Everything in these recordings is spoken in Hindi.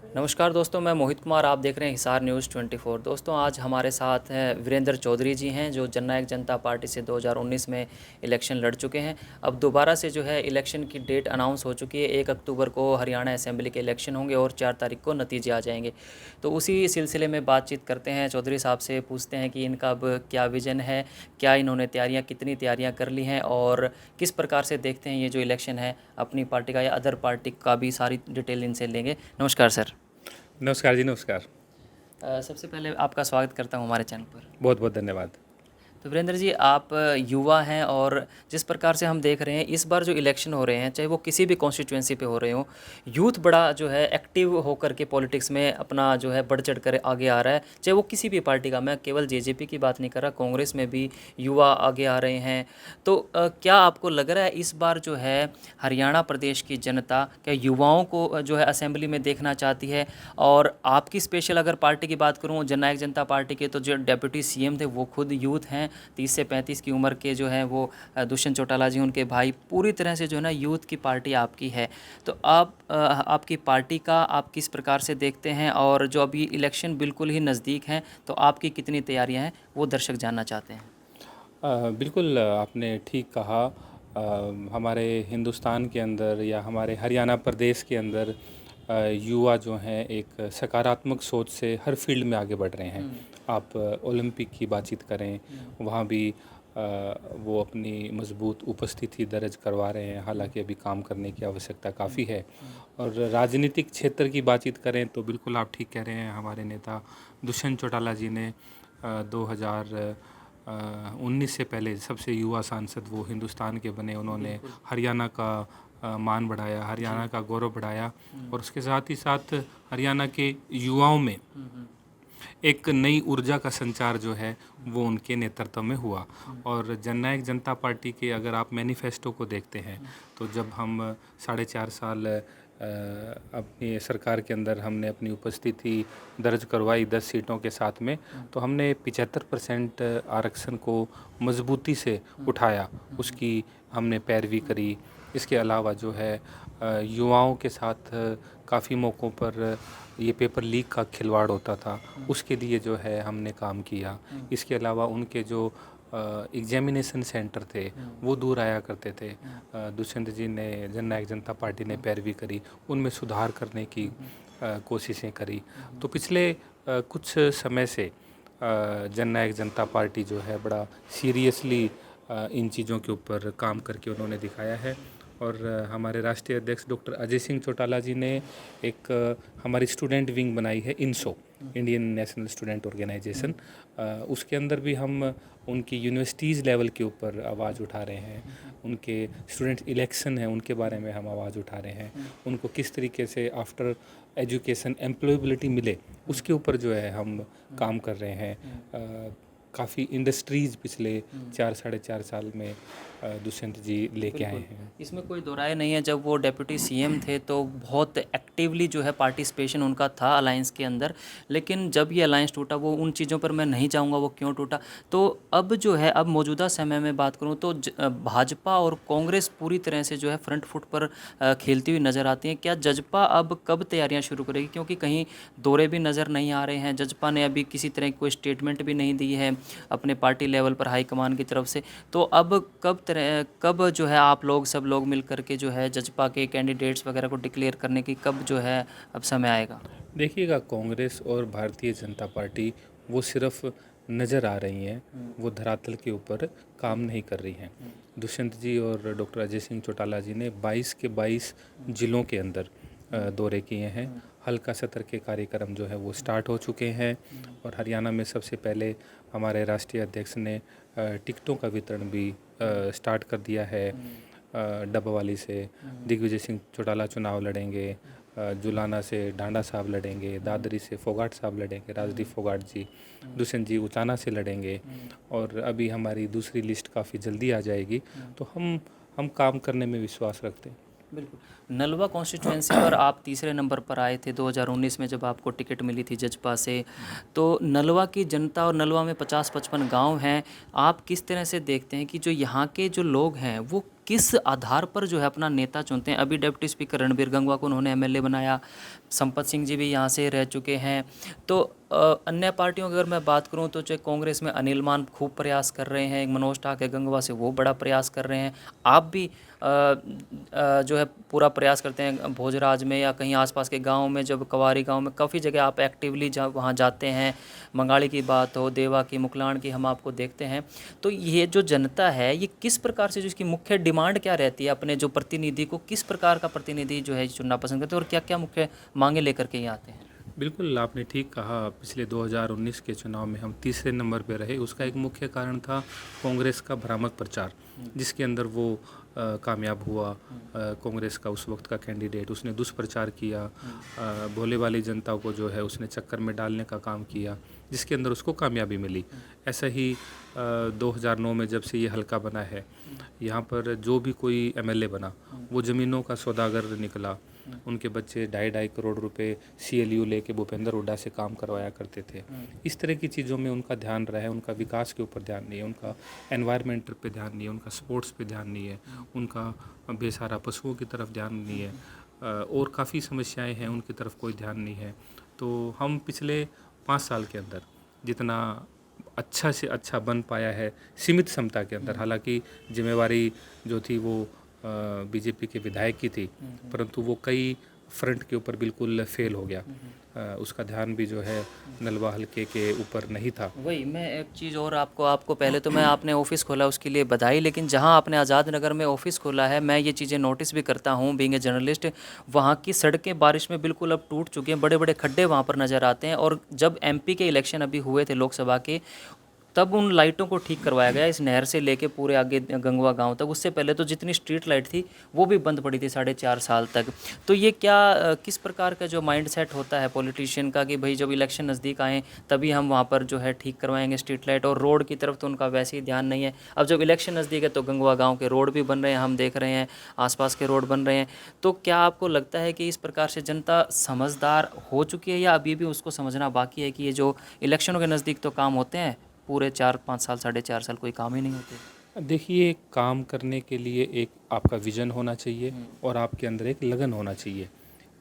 नमस्कार दोस्तों, मैं मोहित कुमार। आप देख रहे हैं हिसार न्यूज़ 24। दोस्तों, आज हमारे साथ हैं वीरेंद्र चौधरी जी हैं, जो जननायक जनता पार्टी से 2019 में इलेक्शन लड़ चुके हैं। अब दोबारा से जो है इलेक्शन की डेट अनाउंस हो चुकी है। 1 अक्टूबर को हरियाणा असेंबली के इलेक्शन होंगे और 4 तारीख को नतीजे आ जाएंगे। तो उसी सिलसिले में बातचीत करते हैं, चौधरी साहब से पूछते हैं कि इनका अब क्या विज़न है, क्या इन्होंने तैयारियाँ कितनी तैयारियाँ कर ली हैं और किस प्रकार से देखते हैं ये जो इलेक्शन है अपनी पार्टी का या अदर पार्टी का भी, सारी डिटेल इनसे लेंगे। नमस्कार सर। नमस्कार जी, नमस्कार। सबसे पहले आपका स्वागत करता हूँ हमारे चैनल पर। बहुत बहुत धन्यवाद। तो वीरेंद्र जी, आप युवा हैं और जिस प्रकार से हम देख रहे हैं इस बार जो इलेक्शन हो रहे हैं, चाहे वो किसी भी कॉन्स्टिट्यूंसी पे हो रहे हो, यूथ बड़ा जो है एक्टिव होकर के पॉलिटिक्स में अपना जो है बढ़ चढ़ कर आगे आ रहा है। चाहे वो किसी भी पार्टी का, मैं केवल जेजेपी की बात नहीं कर रहा, कांग्रेस में भी युवा आगे आ रहे हैं। तो क्या आपको लग रहा है इस बार जो है हरियाणा प्रदेश की जनता क्या युवाओं को जो है असेंबली में देखना चाहती है? और आपकी स्पेशल अगर पार्टी की बात करूँ, जननायक जनता पार्टी के तो जो डेप्यूटी सीएम थे वो खुद यूथ हैं। 30 से 35 की उम्र के जो हैं वो दुष्यंत चौटाला जी, उनके भाई, पूरी तरह से जो है ना यूथ की पार्टी आपकी है। तो आप आपकी पार्टी का आप किस प्रकार से देखते हैं, और जो अभी इलेक्शन बिल्कुल ही नज़दीक हैं तो आपकी कितनी तैयारियां हैं वो दर्शक जानना चाहते हैं। बिल्कुल आपने ठीक कहा। हमारे हिंदुस्तान के अंदर या हमारे हरियाणा प्रदेश के अंदर युवा जो हैं एक सकारात्मक सोच से हर फील्ड में आगे बढ़ रहे हैं। आप ओलंपिक की बातचीत करें, वहाँ भी वो अपनी मजबूत उपस्थिति दर्ज करवा रहे हैं, हालांकि अभी काम करने की आवश्यकता काफ़ी है। और राजनीतिक क्षेत्र की बातचीत करें तो बिल्कुल आप ठीक कह रहे हैं। हमारे नेता दुष्यंत चौटाला जी ने 2019 से पहले सबसे युवा सांसद वो हिंदुस्तान के बने। उन्होंने हरियाणा का मान बढ़ाया, हरियाणा का गौरव बढ़ाया, और उसके साथ ही साथ हरियाणा के युवाओं में एक नई ऊर्जा का संचार जो है वो उनके नेतृत्व में हुआ। और जननायक जनता पार्टी के अगर आप मैनिफेस्टो को देखते हैं तो जब हम 4.5 साल अपनी सरकार के अंदर हमने अपनी उपस्थिति दर्ज करवाई 10 सीटों के साथ में, तो हमने 75% आरक्षण को मजबूती से उठाया, उसकी हमने पैरवी करी। इसके अलावा जो है युवाओं के साथ काफ़ी मौक़ों पर ये पेपर लीक का खिलवाड़ होता था, उसके लिए जो है हमने काम किया। इसके अलावा उनके जो एग्जामिनेशन सेंटर थे वो दूर आया करते थे, दुष्यंत जी ने, जननायक जनता पार्टी ने पैरवी करी, उनमें सुधार करने की कोशिशें करी। तो पिछले कुछ समय से जननायक जनता पार्टी जो है बड़ा सीरियसली इन चीज़ों के ऊपर काम करके उन्होंने दिखाया है। और हमारे राष्ट्रीय अध्यक्ष डॉक्टर अजय सिंह चौटाला जी ने एक हमारी स्टूडेंट विंग बनाई है, INSO, Indian national student organisation. उसके अंदर भी हम उनकी यूनिवर्सिटीज़ लेवल के ऊपर आवाज़ उठा रहे हैं। उनके स्टूडेंट इलेक्शन है उनके बारे में हम आवाज़ उठा रहे हैं। उनको किस तरीके से आफ्टर एजुकेशन एम्प्लॉयबिलिटी मिले उसके ऊपर जो है हम काम कर रहे हैं। काफ़ी इंडस्ट्रीज़ पिछले 4-4.5 साल में दुष्यंत जी लेके आए हैं। इसमें कोई दो राय नहीं है, जब वो डेप्यूटी सीएम थे तो बहुत एक्टिवली जो है पार्टिसिपेशन उनका था अलायंस के अंदर। लेकिन जब ये अलायंस टूटा, वो उन चीज़ों पर मैं नहीं जाऊंगा वो क्यों टूटा। तो अब जो है, अब मौजूदा समय में बात करूं तो भाजपा और कांग्रेस पूरी तरह से जो है फ्रंट फुट पर खेलती हुई नज़र आती हैं। क्या जजपा अब कब तैयारियां शुरू करेगी, क्योंकि कहीं दौरे भी नज़र नहीं आ रहे हैं। जजपा ने अभी किसी तरह की कोई स्टेटमेंट भी नहीं दी है अपने पार्टी लेवल पर हाईकमान की तरफ से। तो अब कब जो है आप लोग सब लोग मिल करके जो है जजपा के कैंडिडेट्स वगैरह को डिक्लेयर करने की कब जो है अब समय आएगा? देखिएगा, कांग्रेस और भारतीय जनता पार्टी वो सिर्फ नज़र आ रही हैं, वो धरातल के ऊपर काम नहीं कर रही हैं। दुष्यंत जी और डॉक्टर अजय सिंह चौटाला जी ने 22 के 22 जिलों के अंदर दौरे किए हैं। हल्का सत्र के कार्यक्रम जो है वो स्टार्ट हो चुके हैं। और हरियाणा में सबसे पहले हमारे राष्ट्रीय अध्यक्ष ने टिकटों का वितरण भी स्टार्ट कर दिया है। डबवाली से दिग्विजय सिंह चौटाला चुनाव लड़ेंगे, जुलाना से डांडा साहब लड़ेंगे, दादरी से फोगाट साहब लड़ेंगे, राजदीप फोगाट जी, दुष्यंत जी उचाना से लड़ेंगे। और अभी हमारी दूसरी लिस्ट काफ़ी जल्दी आ जाएगी। तो हम काम करने में विश्वास रखते हैं। बिल्कुल। नलवा कॉन्स्टिट्यूंसी पर आप तीसरे नंबर पर आए थे 2019 में, जब आपको टिकट मिली थी जजपा से। तो नलवा की जनता, और नलवा में 50-55 गांव हैं, आप किस तरह से देखते हैं कि जो यहाँ के जो लोग हैं वो किस आधार पर जो है अपना नेता चुनते हैं। अभी डिप्टी स्पीकर रणबीर गंगवा को उन्होंने एमएलए बनाया, संपत सिंह जी भी यहाँ से रह चुके हैं। तो अन्य पार्टियों की अगर मैं बात करूँ तो चाहे कांग्रेस में अनिल मान खूब प्रयास कर रहे हैं, मनोज ठाकरे गंगवा से वो बड़ा प्रयास कर रहे हैं। आप भी जो है पूरा प्रयास करते हैं भोजराज में या कहीं आसपास के गांव में, जब कवारी गांव में काफ़ी जगह आप एक्टिवली वहाँ जाते हैं, मंगाड़ी की बात हो, देवा की, मुकलाण की, हम आपको देखते हैं। तो ये जो जनता है ये किस प्रकार से, जो इसकी मुख्य डिमांड क्या रहती है, अपने जो प्रतिनिधि को किस प्रकार का प्रतिनिधि जो है चुनना पसंद करते हैं और क्या क्या मुख्य मांगे लेकर के ये आते हैं? बिल्कुल, आपने ठीक कहा। पिछले 2019 के चुनाव में हम तीसरे नंबर पे रहे। उसका एक मुख्य कारण था कांग्रेस का भ्रामक प्रचार, जिसके अंदर वो कामयाब हुआ। कांग्रेस का उस वक्त का कैंडिडेट, उसने दुष्प्रचार किया, भोले वाली जनता को जो है उसने चक्कर में डालने का काम किया, जिसके अंदर उसको कामयाबी मिली। ऐसा ही 2009 में जब से ये हल्का बना है, यहाँ पर जो भी कोई एमएलए बना वो ज़मीनों का सौदागर निकला। उनके बच्चे 2.5 करोड़ रुपए CLU लेके भूपेंद्र हुड्डा से काम करवाया करते थे। इस तरह की चीज़ों में उनका ध्यान रहा है। उनका विकास के ऊपर ध्यान नहीं है, उनका एनवायरनमेंट पे ध्यान नहीं है, उनका स्पोर्ट्स पे ध्यान नहीं है, उनका बेसहारा पशुओं की तरफ ध्यान नहीं है, और काफ़ी समस्याएं हैं, उनकी तरफ कोई ध्यान नहीं है। तो हम पिछले 5 साल के अंदर जितना अच्छा से अच्छा बन पाया है सीमित क्षमता के अंदर, हालांकि जिम्मेवारी जो थी वो बीजेपी के विधायक की थी, परंतु वो कई फ्रंट के ऊपर बिल्कुल फेल हो गया। उसका ध्यान भी जो है नलवा हल्के के ऊपर नहीं था। वही मैं एक चीज़ और आपको पहले तो मैं आपने ऑफिस खोला उसके लिए बधाई, लेकिन जहां आपने आज़ाद नगर में ऑफिस खोला है, मैं ये चीज़ें नोटिस भी करता हूं बीइंग ए जर्नलिस्ट। वहां की सड़कें बारिश में बिल्कुल अब टूट चुकी हैं, बड़े बड़े खड्डे वहां पर नज़र आते हैं। और जब MP के इलेक्शन अभी हुए थे लोकसभा के, तब उन लाइटों को ठीक करवाया गया, इस नहर से लेके पूरे आगे गंगवा गांव तक। उससे पहले तो जितनी स्ट्रीट लाइट थी वो भी बंद पड़ी थी 4.5 साल तक। तो ये क्या किस प्रकार का जो माइंड सेट होता है पॉलिटिशियन का कि भाई जब इलेक्शन नज़दीक आए तभी हम वहाँ पर जो है ठीक करवाएंगे स्ट्रीट लाइट, और रोड की तरफ तो उनका वैसे ही ध्यान नहीं है। अब जब इलेक्शन नज़दीक है तो गंगवा गाँव के रोड भी बन रहे हैं, हम देख रहे हैं आसपास के रोड बन रहे हैं। तो क्या आपको लगता है कि इस प्रकार से जनता समझदार हो चुकी है, या अभी भी उसको समझना बाकी है कि ये जो इलेक्शनों के नज़दीक तो काम होते हैं, पूरे 4-5 साल 4.5 साल कोई काम ही नहीं होते? देखिए, काम करने के लिए एक आपका विजन होना चाहिए और आपके अंदर एक लगन होना चाहिए।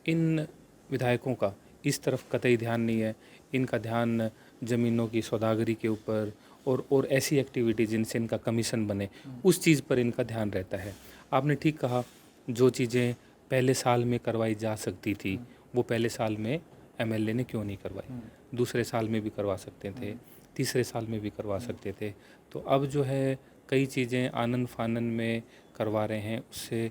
इन विधायकों का इस तरफ कतई ध्यान नहीं है। इनका ध्यान ज़मीनों की सौदागरी के ऊपर और ऐसी एक्टिविटी जिनसे इनका कमीशन बने, उस चीज़ पर इनका ध्यान रहता है। आपने ठीक कहा, जो चीज़ें पहले साल में करवाई जा सकती थी वो पहले साल में एमएलए ने क्यों नहीं करवाई? दूसरे साल में भी करवा सकते थे, तीसरे साल में भी करवा सकते थे। तो अब जो है कई चीज़ें आनन फानन में करवा रहे हैं, उससे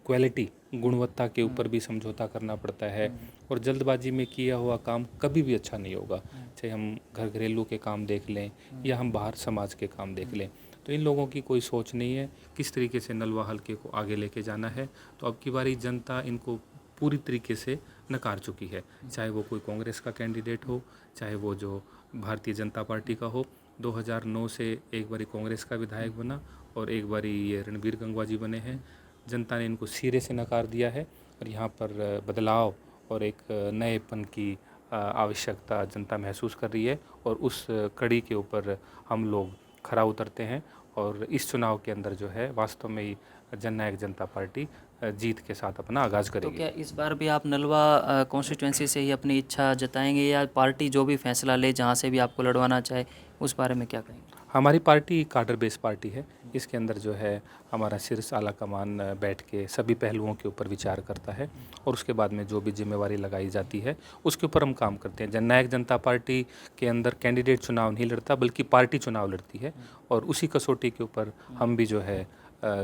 क्वालिटी, गुणवत्ता के ऊपर भी समझौता करना पड़ता है, और जल्दबाजी में किया हुआ काम कभी भी अच्छा नहीं होगा। चाहे हम घर घरेलू के काम देख लें या हम बाहर समाज के काम देख लें, तो इन लोगों की कोई सोच नहीं है किस तरीके से नलवा हल्के को आगे लेके जाना है। तो अब की बारी जनता इनको पूरी तरीके से नकार चुकी है, चाहे वो कोई कांग्रेस का कैंडिडेट हो, चाहे वो जो भारतीय जनता पार्टी का हो। 2009 से एक बारी कांग्रेस का विधायक बना और एक बारी ये रणबीर गंगवा जी बने हैं। जनता ने इनको सिरे से नकार दिया है, और यहाँ पर बदलाव और एक नएपन की आवश्यकता जनता महसूस कर रही है, और उस कड़ी के ऊपर हम लोग खरा उतरते हैं। और इस चुनाव के अंदर जो है वास्तव में ही जननायक जनता पार्टी जीत के साथ अपना आगाज़ तो करेगी। क्या इस बार भी आप नलवा कॉन्स्टिट्यूंसी से ही अपनी इच्छा जताएंगे, या पार्टी जो भी फैसला ले जहां से भी आपको लड़वाना चाहे उस बारे में क्या कहेंगे? हमारी पार्टी काडर बेस पार्टी है। इसके अंदर जो है हमारा शीर्ष आला कमान बैठ के सभी पहलुओं के ऊपर विचार करता है, और उसके बाद में जो भी जिम्मेवारी लगाई जाती है उसके ऊपर हम काम करते हैं। जननायक जनता पार्टी के अंदर कैंडिडेट चुनाव नहीं लड़ता, बल्कि पार्टी चुनाव लड़ती है, और उसी कसौटी के ऊपर हम भी जो है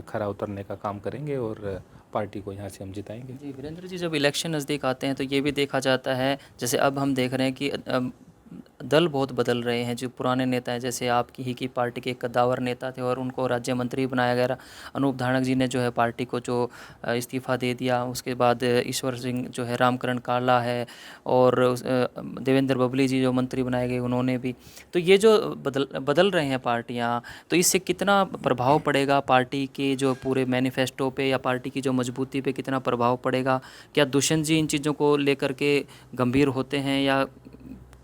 खरा उतरने का काम करेंगे और पार्टी को यहाँ से हम जिताएंगे। जी वीरेंद्र जी, जब इलेक्शन नज़दीक आते हैं तो ये भी देखा जाता है, जैसे अब हम देख रहे हैं कि दल बहुत बदल रहे हैं। जो पुराने नेता हैं, जैसे आपकी ही की पार्टी के एक कद्दावर नेता थे और उनको राज्य मंत्री बनाया गया, अनूप धानक जी ने जो है पार्टी को जो इस्तीफ़ा दे दिया। उसके बाद ईश्वर सिंह जो है, रामकरण काला है, और देवेंद्र बबली जी जो मंत्री बनाए गए उन्होंने भी। तो ये जो बदल रहे हैं पार्टियाँ, तो इससे कितना प्रभाव पड़ेगा पार्टी के जो पूरे मैनिफेस्टो पे, या पार्टी की जो मजबूती पे कितना प्रभाव पड़ेगा? क्या दुष्यंत जी इन चीज़ों को लेकर के गंभीर होते हैं, या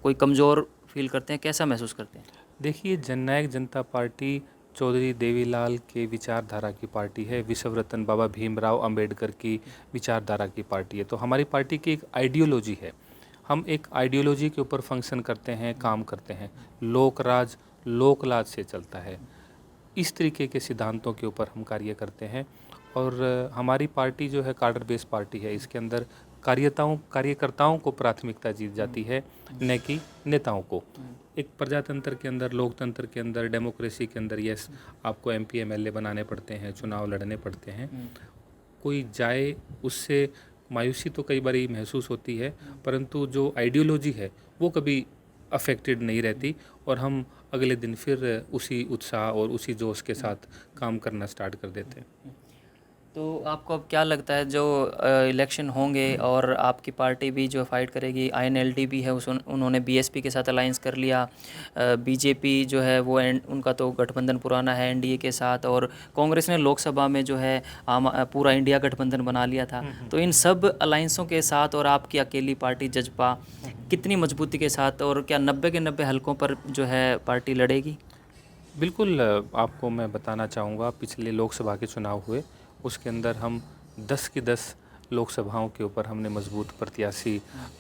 कोई कमज़ोर फील करते हैं, कैसा महसूस करते हैं? देखिए, जननायक जनता पार्टी चौधरी देवीलाल के विचारधारा की पार्टी है, विश्व रत्न बाबा भीमराव अंबेडकर की विचारधारा की पार्टी है। तो हमारी पार्टी की एक आइडियोलॉजी है, हम एक आइडियोलॉजी के ऊपर फंक्शन करते हैं, काम करते हैं। लोकराज लोकलाज से चलता है, इस तरीके के सिद्धांतों के ऊपर हम कार्य करते हैं। और हमारी पार्टी जो है कार्डर बेस पार्टी है, इसके अंदर कार्यकर्ताओं को प्राथमिकता दी जाती है, न कि नेताओं को। एक प्रजातंत्र के अंदर, लोकतंत्र के अंदर, डेमोक्रेसी के अंदर यस आपको MP MLA बनाने पड़ते हैं, चुनाव लड़ने पड़ते हैं। कोई जाए उससे मायूसी तो कई बार महसूस होती है, परंतु जो आइडियोलॉजी है वो कभी अफेक्टेड नहीं रहती और हम अगले दिन फिर उसी उत्साह और उसी जोश के साथ काम करना स्टार्ट कर देते हैं। तो आपको अब क्या लगता है जो इलेक्शन होंगे और आपकी पार्टी भी जो फाइट करेगी, INLD भी है उन्होंने BSP के साथ अलाइंस कर लिया, BJP जो है वो उनका तो गठबंधन पुराना है NDA के साथ, और कांग्रेस ने लोकसभा में जो है पूरा इंडिया गठबंधन बना लिया था। तो इन सब अलाइंसों के साथ और आपकी अकेली पार्टी जजपा कितनी मजबूती के साथ, और क्या 90 के 90 हलकों पर जो है पार्टी लड़ेगी? बिल्कुल, आपको मैं बताना चाहूँगा, पिछले लोकसभा के चुनाव हुए, उसके अंदर हम 10 की 10 लोकसभाओं के ऊपर हमने मजबूत प्रत्याशी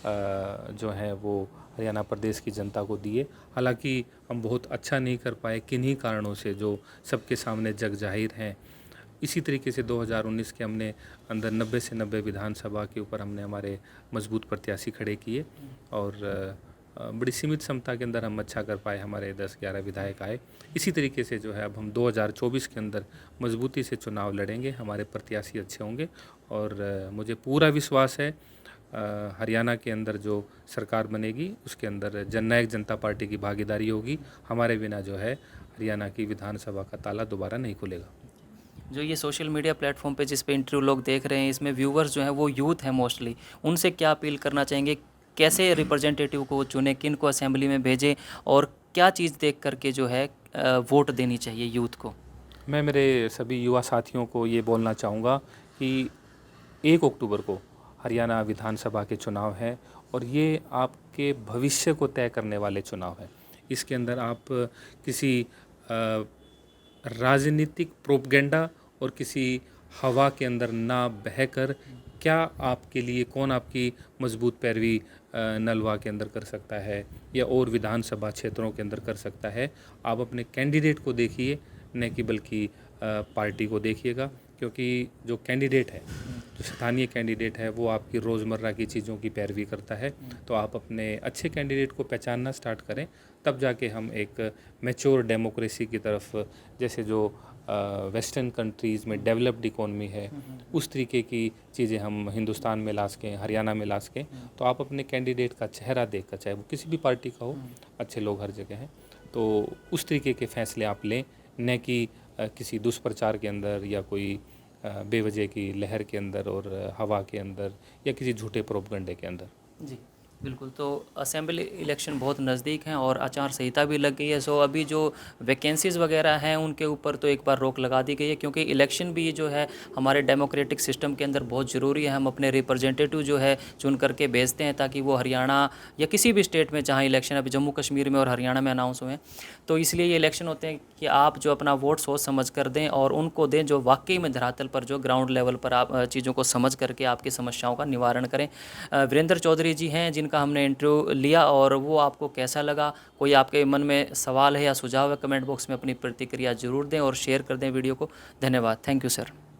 जो हैं वो हरियाणा प्रदेश की जनता को दिए। हालांकि हम बहुत अच्छा नहीं कर पाए, किन्हीं कारणों से जो सबके सामने जग जाहिर हैं। इसी तरीके से 2019 के हमने अंदर 90 से 90 विधानसभा के ऊपर हमने हमारे मजबूत प्रत्याशी खड़े किए और बड़ी सीमित क्षमता के अंदर हम अच्छा कर पाए, हमारे 10-11 विधायक आए। इसी तरीके से जो है अब हम 2024 के अंदर मजबूती से चुनाव लड़ेंगे, हमारे प्रत्याशी अच्छे होंगे और मुझे पूरा विश्वास है हरियाणा के अंदर जो सरकार बनेगी उसके अंदर जननायक जनता पार्टी की भागीदारी होगी। हमारे बिना जो है हरियाणा की विधानसभा का ताला दोबारा नहीं खुलेगा। जो ये सोशल मीडिया प्लेटफॉर्म पे जिस पे इंटरव्यू लोग देख रहे हैं, इसमें व्यूवर्स जो हैं वो यूथ हैं मोस्टली, उनसे क्या अपील करना चाहेंगे? कैसे रिप्रेजेंटेटिव को चुने, किन को असेंबली में भेजें, और क्या चीज़ देख करके जो है वोट देनी चाहिए यूथ को? मैं मेरे सभी युवा साथियों को ये बोलना चाहूँगा कि 1 अक्टूबर को हरियाणा विधानसभा के चुनाव हैं और ये आपके भविष्य को तय करने वाले चुनाव हैं। इसके अंदर आप किसी राजनीतिक प्रोपगेंडा और किसी हवा के अंदर ना बहकर क्या आपके लिए कौन आपकी मजबूत पैरवी नलवा के अंदर कर सकता है या और विधानसभा क्षेत्रों के अंदर कर सकता है, आप अपने कैंडिडेट को देखिए, न कि बल्कि पार्टी को देखिएगा। क्योंकि जो कैंडिडेट है, जो स्थानीय कैंडिडेट है, वो आपकी रोज़मर्रा की चीज़ों की पैरवी करता है। तो आप अपने अच्छे कैंडिडेट को पहचानना स्टार्ट करें, तब जाके हम एक मैच्योर डेमोक्रेसी की तरफ, जैसे जो वेस्टर्न कंट्रीज़ में डेवलप्ड इकोनॉमी है, उस तरीके की चीज़ें हम हिंदुस्तान में ला सकें, हरियाणा में ला सकें। तो आप अपने कैंडिडेट का चेहरा देख कर, चाहे वो किसी भी पार्टी का हो, अच्छे लोग हर जगह हैं, तो उस तरीके के फैसले आप लें, न कि किसी दुष्प्रचार के अंदर या कोई बेवजह की लहर के अंदर और हवा के अंदर या किसी झूठे प्रोपगंडे के अंदर। जी बिल्कुल। तो असेंबली इलेक्शन बहुत नज़दीक हैं और आचार संहिता भी लग गई है। सो अभी जो वैकेंसीज़ वगैरह हैं उनके ऊपर तो एक बार रोक लगा दी गई है, क्योंकि इलेक्शन भी जो है हमारे डेमोक्रेटिक सिस्टम के अंदर बहुत ज़रूरी है। हम अपने रिप्रेजेंटेटिव जो है चुन करके भेजते हैं ताकि वो हरियाणा या किसी भी स्टेट में जहाँ इलेक्शन अभी जम्मू कश्मीर में और हरियाणा में अनाउंस हुए हैं, तो इसलिए ये इलेक्शन होते हैं कि आप जो अपना वोट सोच समझ कर दें और उनको दें जो वाकई में धरातल पर, जो ग्राउंड लेवल पर आप चीज़ों को समझ करके आपकी समस्याओं का निवारण करें। वीरेंद्र चौधरी जी हैं जिनका हमने इंटरव्यू लिया, और वो आपको कैसा लगा, कोई आपके मन में सवाल है या सुझाव है, कमेंट बॉक्स में अपनी प्रतिक्रिया ज़रूर दें और शेयर कर दें वीडियो को। धन्यवाद। Thank you sir.